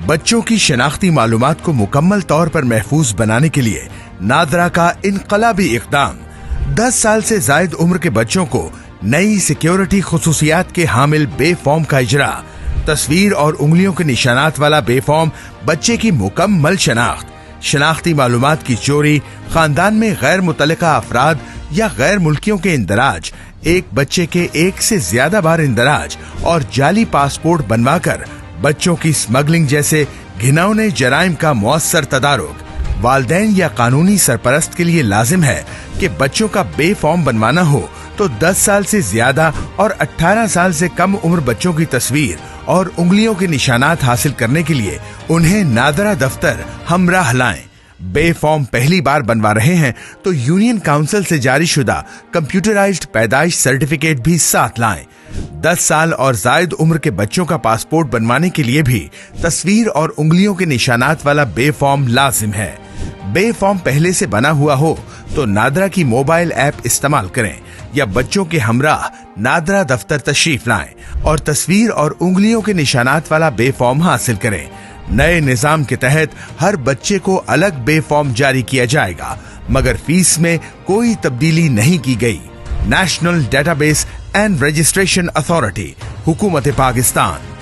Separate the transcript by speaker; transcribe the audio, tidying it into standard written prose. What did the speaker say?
Speaker 1: बच्चों की शनाख्ती मालूमात को मुकम्मल तौर पर महफूज बनाने के लिए नादरा का इनकलाबी इक़दाम। 10 साल से जायद उम्र के बच्चों को नई सिक्योरिटी खुसूसियात के हामिल बे फॉर्म का इजरा। तस्वीर और उंगलियों के निशानात वाला बे फॉर्म बच्चे की मुकम्मल शनाख्त, शनाख्ती मालूमात की चोरी, खानदान में गैर मुतल्लिका अफराद या गैर मुल्कियों के इंदराज, एक बच्चे के एक से ज्यादा बार इंदराज और जाली पासपोर्ट बनवाकर बच्चों की स्मगलिंग जैसे घिनौने जराइम का मौसर तदारुक। वालिदैन या कानूनी सरपरस्त के लिए लाजिम है कि बच्चों का बे फॉर्म बनवाना हो तो 10 साल से ज्यादा और 18 साल से कम उम्र बच्चों की तस्वीर और उंगलियों के निशानात हासिल करने के लिए उन्हें नादरा दफ्तर हमराह लाएं। बे फॉर्म पहली बार बनवा रहे हैं तो यूनियन काउंसिल से जारी शुदा कंप्यूटराइज्ड पैदाइश सर्टिफिकेट भी साथ लाएं। 10 साल और जायद उम्र के बच्चों का पासपोर्ट बनवाने के लिए भी तस्वीर और उंगलियों के निशानात वाला बे फॉर्म लाजिम है। बे फॉर्म पहले से बना हुआ हो तो नादरा की मोबाइल ऐप इस्तेमाल करें या बच्चों के हमराह नादरा दफ्तर तशरीफ लाएं और तस्वीर और उंगलियों के निशानात वाला बे फॉर्म हासिल करें। नए निजाम के तहत हर बच्चे को अलग बे फॉर्म जारी किया जाएगा, मगर फीस में कोई तब्दीली नहीं की गई। National database and registration authority, हुकूमत पाकिस्तान।